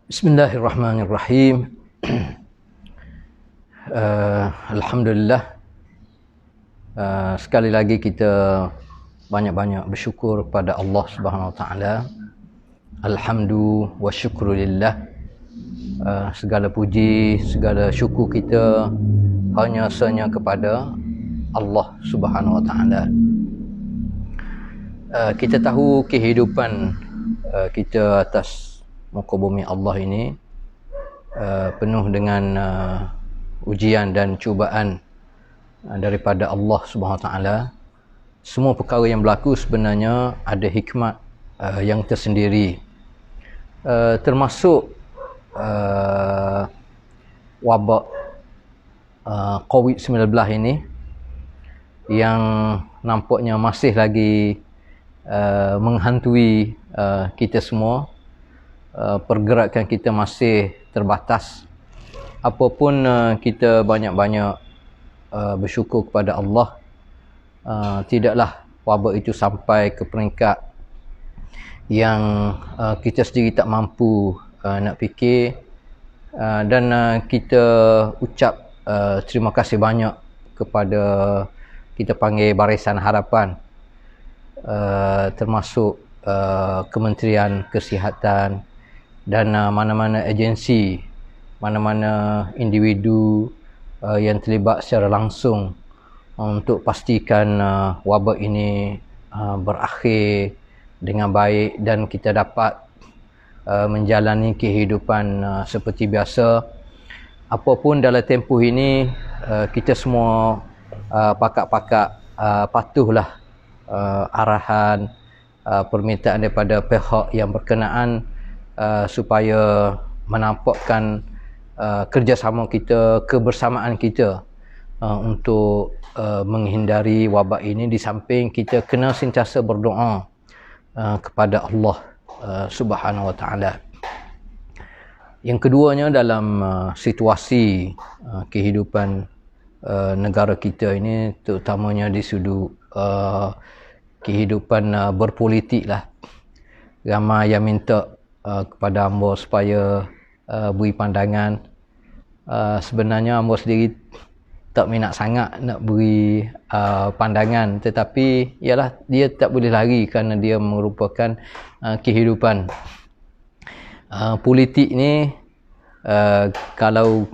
Bismillahirrahmanirrahim. Alhamdulillah, sekali lagi kita banyak-banyak bersyukur kepada Allah Subhanahu Wa Taala. Alhamdu wa syukrulillah. Segala puji, segala syukur kita hanya kepada Allah Subhanahu Wa Taala. Kita tahu kehidupan kita atas muka bumi Allah ini penuh dengan ujian dan cubaan daripada Allah Subhanahu Wa Taala. Semua perkara yang berlaku sebenarnya ada hikmat yang tersendiri, termasuk wabak COVID-19 ini yang nampaknya masih lagi menghantui kita semua. Pergerakan kita masih terbatas. Apapun kita banyak-banyak bersyukur kepada Allah, tidaklah wabak itu sampai ke peringkat yang kita sendiri tak mampu nak fikir, dan kita ucap terima kasih banyak kepada, kita panggil Barisan Harapan, termasuk Kementerian Kesihatan dan mana-mana agensi, mana-mana individu yang terlibat secara langsung untuk pastikan wabak ini berakhir dengan baik dan kita dapat menjalani kehidupan seperti biasa. Apapun dalam tempoh ini, kita semua pakak-pakak patuhlah arahan, permintaan daripada pihak yang berkenaan, supaya menampakkan kerjasama kita, kebersamaan kita untuk menghindari wabak ini, di samping kita kena sentiasa berdoa kepada Allah Subhanahu Wa Taala. Yang keduanya, dalam situasi kehidupan negara kita ini, terutamanya di sudut kehidupan berpolitik lah, ramai yang minta kepada hamba supaya beri pandangan. Sebenarnya hamba sendiri tak minat sangat nak beri pandangan, tetapi ialah dia tak boleh lari kerana dia merupakan kehidupan. Politik ni kalau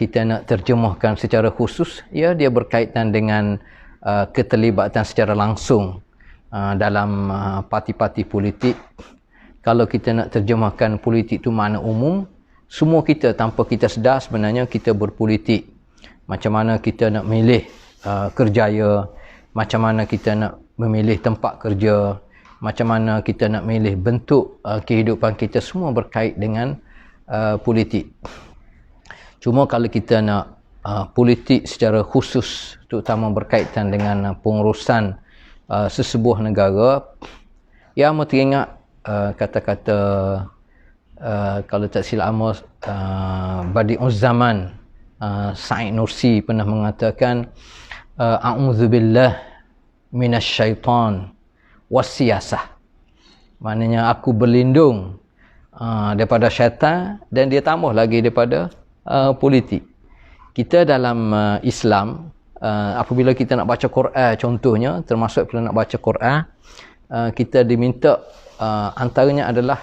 kita nak terjemahkan secara khusus, ya, dia berkaitan dengan keterlibatan secara langsung dalam parti-parti politik. Kalau kita nak terjemahkan politik itu makna umum, semua kita tanpa kita sedar sebenarnya kita berpolitik. Macam mana kita nak memilih kerjaya, macam mana kita nak memilih tempat kerja, macam mana kita nak memilih bentuk kehidupan kita, semua berkait dengan politik. Cuma kalau kita nak politik secara khusus, terutama berkaitan dengan pengurusan sesebuah negara, ya, amat teringat kata-kata kalau tak silap Amos, Badi'uz Zaman, Sa'id Nursi pernah mengatakan, a'udzubillah minasyaitan wassiyasah. Maknanya aku berlindung daripada syaitan, dan dia tambah lagi daripada politik. Kita dalam Islam, apabila kita nak baca Quran contohnya, termasuk apabila nak baca Quran, kita diminta, antaranya adalah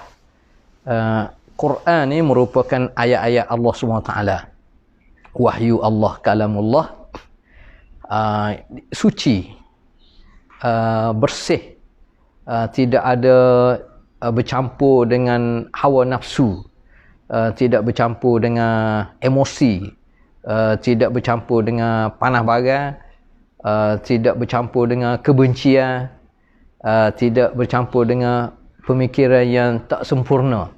Quran ni merupakan ayat-ayat Allah SWT, wahyu Allah, kalamullah, suci, bersih, tidak ada bercampur dengan hawa nafsu, tidak bercampur dengan emosi, tidak bercampur dengan panah bara, tidak bercampur dengan kebencian, tidak bercampur dengan pemikiran yang tak sempurna.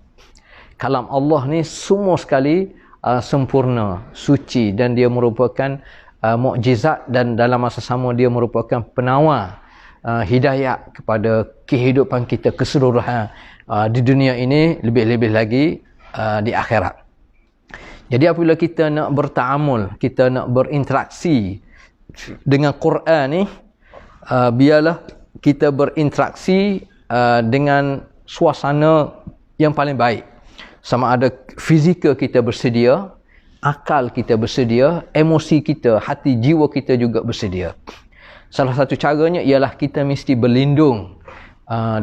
Kalam Allah ni semua sekali sempurna, suci, dan dia merupakan mukjizat, dan dalam masa sama dia merupakan penawar hidayah kepada kehidupan kita keseluruhan di dunia ini, lebih-lebih lagi di akhirat. Jadi apabila kita nak bertaamul, kita nak berinteraksi dengan Quran ni, biarlah kita berinteraksi dengan suasana yang paling baik. Sama ada fizikal kita bersedia, akal kita bersedia, emosi kita, hati jiwa kita juga bersedia. Salah satu caranya ialah kita mesti berlindung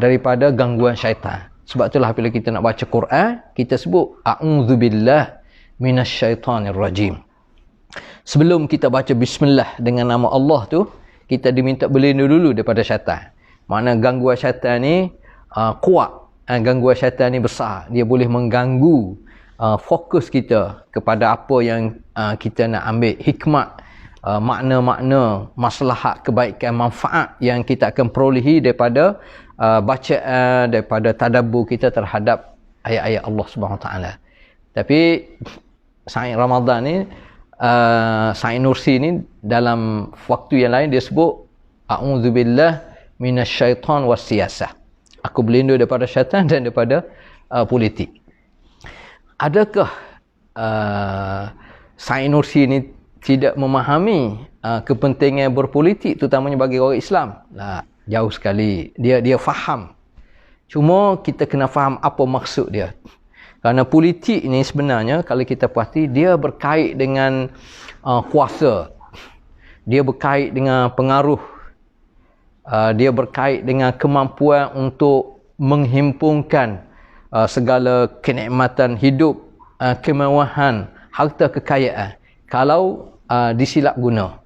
daripada gangguan syaitan. Sebab itulah bila kita nak baca Quran, kita sebut a'udzubillah minasyaitanir rajim. Sebelum kita baca bismillah dengan nama Allah tu, kita diminta berlindung dulu daripada syaitan. Makna gangguan syaitan ni kuat. Gangguan syaitan ni besar. Dia boleh mengganggu fokus kita kepada apa yang kita nak ambil hikmat, makna-makna, maslahat, kebaikan, manfaat yang kita akan perolehi daripada bacaan, daripada tadabbur kita terhadap ayat-ayat Allah Subhanahu Wa Taala. Tapi Said Ramadan ni, Said Nursi ni dalam waktu yang lain dia sebut a'udzubillah minasyaitan wassiyasah. Aku berlindung daripada syaitan dan daripada politik. Adakah Said Nursi ni tidak memahami kepentingan berpolitik, terutamanya bagi orang Islam? Lah, jauh sekali. Dia faham. Cuma kita kena faham apa maksud dia. Kerana politik ni sebenarnya kalau kita perhati, dia berkait dengan kuasa. Dia berkait dengan pengaruh. Dia berkait dengan kemampuan untuk menghimpunkan segala kenikmatan hidup, kemewahan, harta kekayaan kalau disilap guna.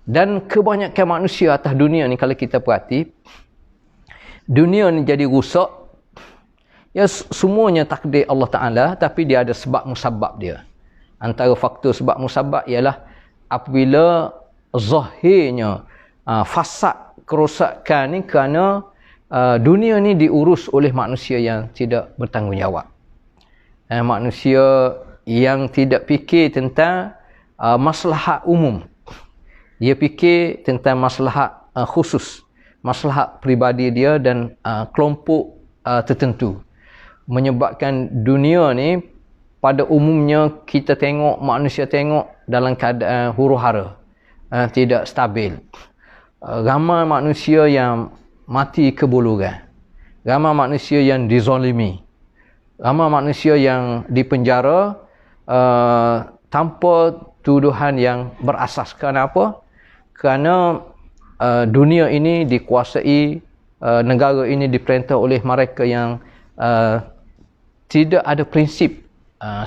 Dan kebanyakan manusia atas dunia ni kalau kita perhati, dunia ni jadi rusak. Ya, semuanya takdir Allah Ta'ala, tapi dia ada sebab musabab dia. Antara faktor sebab musabab ialah apabila zahirnya fasad, kerosakan ni kerana dunia ni diurus oleh manusia yang tidak bertanggungjawab. Manusia yang tidak fikir tentang maslahat umum. Dia fikir tentang maslahat khusus, maslahat peribadi dia dan kelompok tertentu. Menyebabkan dunia ni pada umumnya kita tengok, manusia tengok dalam keadaan huru-hara, tidak stabil. Ramai manusia yang mati kebulugan, ramai manusia yang dizalimi, ramai manusia yang dipenjara tanpa tuduhan yang berasaskan apa? Kerana dunia ini dikuasai, negara ini diperintah oleh mereka yang tidak ada prinsip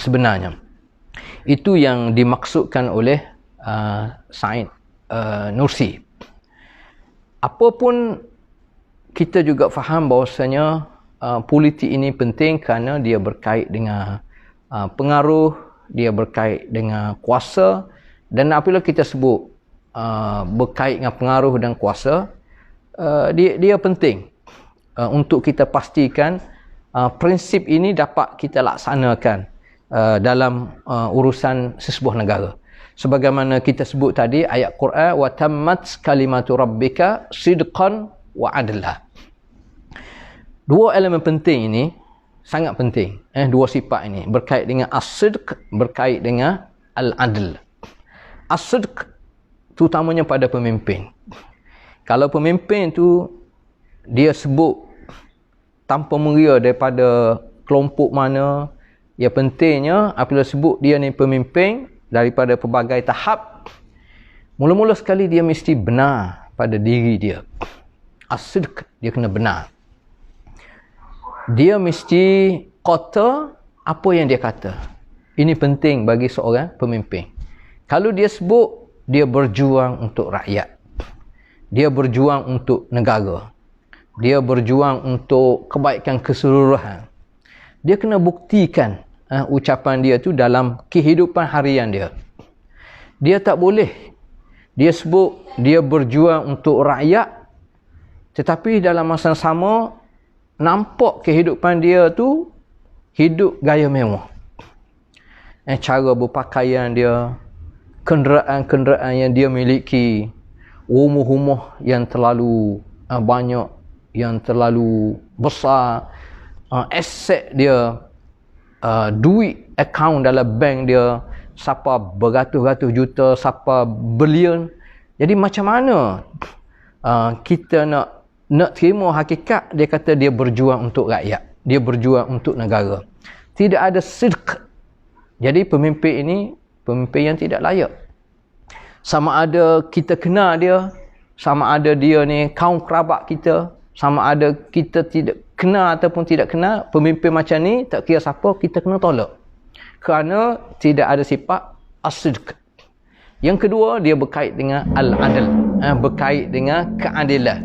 sebenarnya. Itu yang dimaksudkan oleh Said Nursi. Apapun kita juga faham bahawasanya politik ini penting kerana dia berkait dengan pengaruh, dia berkait dengan kuasa, dan apabila kita sebut berkait dengan pengaruh dan kuasa, dia penting untuk kita pastikan prinsip ini dapat kita laksanakan dalam urusan sesebuah negara. Sebagaimana kita sebut tadi ayat Quran, wa tammat kalimatu rabbika sidqan wa adla. Dua elemen penting ini sangat penting. Dua sifat ini berkait dengan as-sidq, berkait dengan al-adl. As-sidq terutamanya pada pemimpin. Kalau pemimpin tu dia sebut tanpa mengira daripada kelompok mana, ya pentingnya apabila sebut dia ni pemimpin daripada pelbagai tahap, mula-mula sekali dia mesti benar pada diri dia. As-sidq, dia kena benar. Dia mesti kata apa yang dia kata. Ini penting bagi seorang pemimpin. Kalau dia sebut dia berjuang untuk rakyat, dia berjuang untuk negara, dia berjuang untuk kebaikan keseluruhan, dia kena buktikan ucapan dia tu dalam kehidupan harian dia. Dia tak boleh dia sebut dia berjuang untuk rakyat, tetapi dalam masa yang sama nampak kehidupan dia tu hidup gaya mewah. Cara berpakaian dia, kenderaan-kenderaan yang dia miliki, rumah-rumah yang terlalu banyak, yang terlalu besar, aset dia, duit akaun dalam bank dia siapa beratus-ratus juta, siapa bilion. Jadi macam mana kita nak terima hakikat dia kata dia berjuang untuk rakyat, dia berjuang untuk negara. Tidak ada sidq. Jadi pemimpin ini pemimpin yang tidak layak. Sama ada kita kenal dia, sama ada dia ni kaum kerabat kita, sama ada kita tidak kenal ataupun tidak kenal, pemimpin macam ni tak kira siapa, kita kena tolak. Kerana tidak ada sifat as-sidq. Yang kedua, dia berkait dengan al-adl, berkait dengan keadilan.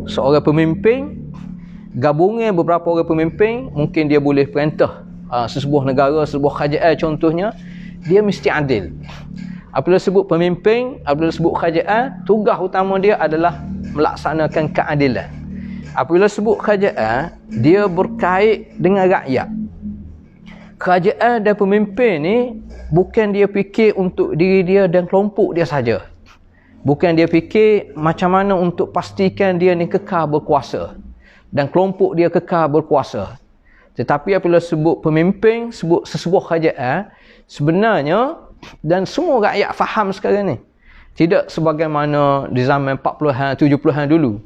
Seorang pemimpin, gabungan beberapa orang pemimpin, mungkin dia boleh perintah sesebuah negara, sesebuah kerajaan contohnya, dia mesti adil. Apabila sebut pemimpin, apabila sebut kerajaan, tugas utama dia adalah melaksanakan keadilan. Apabila sebut kerajaan, dia berkait dengan rakyat. Kerajaan dan pemimpin ni bukan dia fikir untuk diri dia dan kelompok dia saja. Bukan dia fikir macam mana untuk pastikan dia ni kekal berkuasa dan kelompok dia kekal berkuasa. Tetapi apabila sebut pemimpin, sebut sesebuah kerajaan, sebenarnya dan semua rakyat faham sekarang ni, tidak sebagaimana di zaman 40-an, 70-an dulu,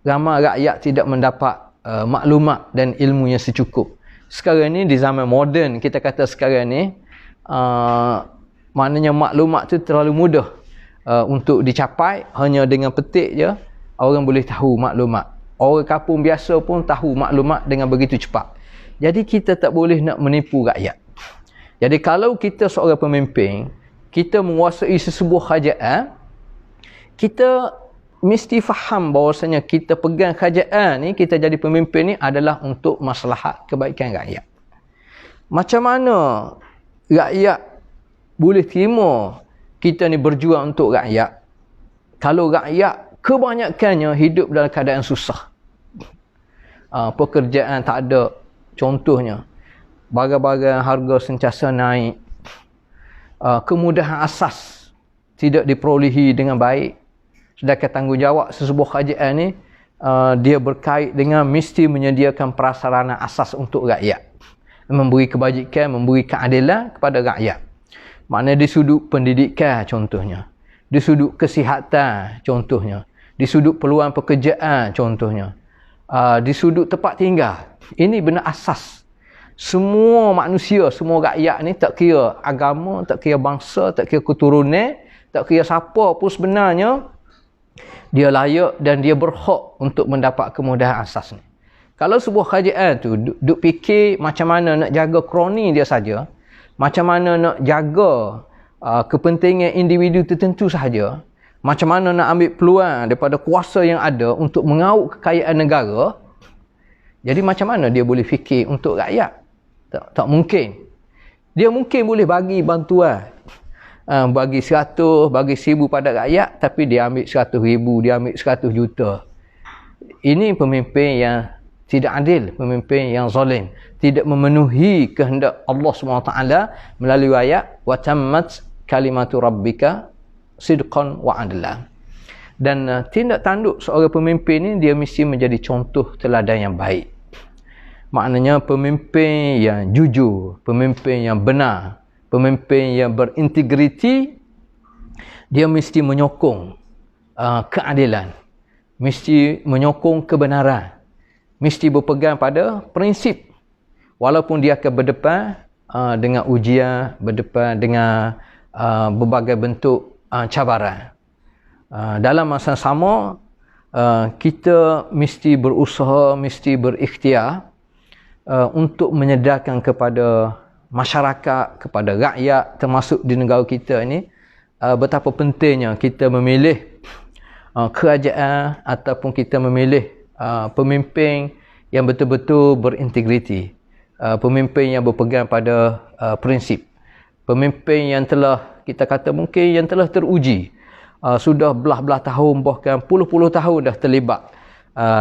ramai rakyat tidak mendapat maklumat dan ilmu yang secukup. Sekarang ni di zaman moden, kita kata sekarang ni, maknanya maklumat tu terlalu mudah untuk dicapai. Hanya dengan petik je orang boleh tahu maklumat. Orang kampung biasa pun tahu maklumat dengan begitu cepat. Jadi kita tak boleh nak menipu rakyat. Jadi kalau kita seorang pemimpin, kita menguasai sesebuah kerajaan, kita mesti faham bahawasanya kita pegang kerajaan ni, kita jadi pemimpin ni adalah untuk maslahat kebaikan rakyat. Macam mana rakyat boleh terima kita ni berjuang untuk rakyat kalau rakyat kebanyakannya hidup dalam keadaan susah? Pekerjaan tak ada, contohnya barang-barang harga sentiasa naik, kemudahan asas tidak diperolehi dengan baik. Sedangkan tanggungjawab sesebuah kerajaan ni dia berkait dengan mesti menyediakan prasarana asas untuk rakyat, memberi kebajikan, memberi keadilan kepada rakyat. Maknanya di sudut pendidikan contohnya, di sudut kesihatan contohnya, di sudut peluang pekerjaan contohnya, di sudut tempat tinggal. Ini benda asas. Semua manusia, semua rakyat ni, tak kira agama, tak kira bangsa, tak kira keturunan, tak kira siapa pun sebenarnya, dia layak dan dia berhak untuk mendapat kemudahan asas ni. Kalau sebuah kerajaan tu duk fikir macam mana nak jaga kroni dia saja, macam mana nak jaga kepentingan individu tertentu sahaja, macam mana nak ambil peluang daripada kuasa yang ada untuk mengauk kekayaan negara, jadi macam mana dia boleh fikir untuk rakyat? Tak mungkin. Dia mungkin boleh bagi bantuan, bagi 100, bagi 1000 pada rakyat, tapi dia ambil 100,000, dia ambil 100 juta. Ini pemimpin yang tidak adil, pemimpin yang zalim, tidak memenuhi kehendak Allah SWT melalui ayat wa tammat kalimatu rabbika sidqan wa adlan. Dan tindak tanduk seorang pemimpin ni, dia mesti menjadi contoh teladan yang baik. Maknanya pemimpin yang jujur, pemimpin yang benar, pemimpin yang berintegriti, dia mesti menyokong keadilan, mesti menyokong kebenaran, mesti berpegang pada prinsip, walaupun dia akan berdepan dengan ujian, berdepan dengan berbagai bentuk cabaran. Dalam masa sama, kita mesti berusaha, mesti berikhtiar untuk menyedarkan kepada masyarakat, kepada rakyat, termasuk di negara kita ini, betapa pentingnya kita memilih kerajaan ataupun kita memilih pemimpin yang betul-betul berintegriti, pemimpin yang berpegang pada prinsip, pemimpin yang telah, kita kata mungkin yang telah teruji, sudah belah-belah tahun, bahkan puluh-puluh tahun dah terlibat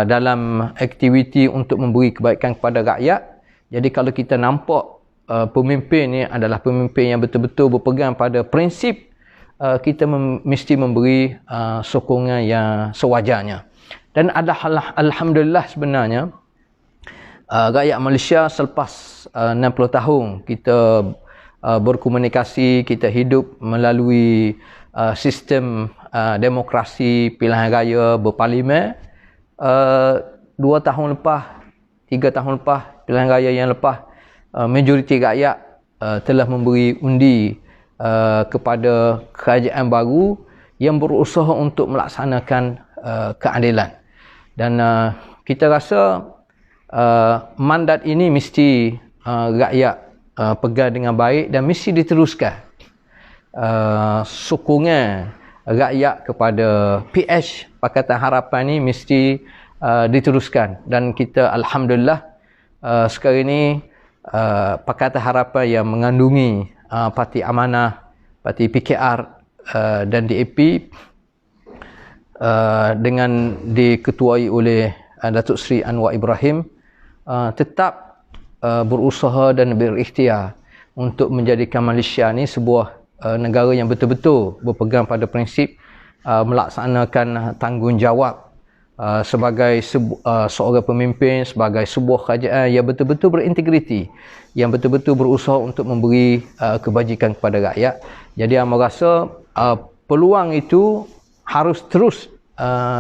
dalam aktiviti untuk memberi kebaikan kepada rakyat. Jadi kalau kita nampak pemimpin ni adalah pemimpin yang betul-betul berpegang pada prinsip, kita mesti memberi sokongan yang sewajarnya. Dan alhamdulillah sebenarnya rakyat Malaysia selepas 60 tahun kita berkomunikasi, kita hidup melalui sistem demokrasi pilihan raya berparlimen. 2 tahun lepas, 3 tahun lepas, pilihan raya yang lepas, majoriti rakyat telah memberi undi kepada kerajaan baru yang berusaha untuk melaksanakan keadilan. Dan kita rasa mandat ini mesti rakyat pegang dengan baik dan mesti diteruskan. Sokongan rakyat kepada PH Pakatan Harapan ini mesti diteruskan, dan kita alhamdulillah sekarang ini Pakatan Harapan yang mengandungi Parti Amanah, Parti PKR dan DAP dengan diketuai oleh Datuk Seri Anwar Ibrahim tetap berusaha dan berikhtiar untuk menjadikan Malaysia ni sebuah negara yang betul-betul berpegang pada prinsip melaksanakan tanggungjawab sebagai seorang pemimpin, sebagai sebuah kerajaan yang betul-betul berintegriti, yang betul-betul berusaha untuk memberi kebajikan kepada rakyat. Jadi saya merasa peluang itu harus terus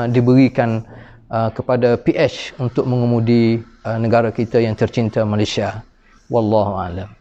diberikan kepada PH untuk mengemudi negara kita yang tercinta, Malaysia. Wallahu a'lam.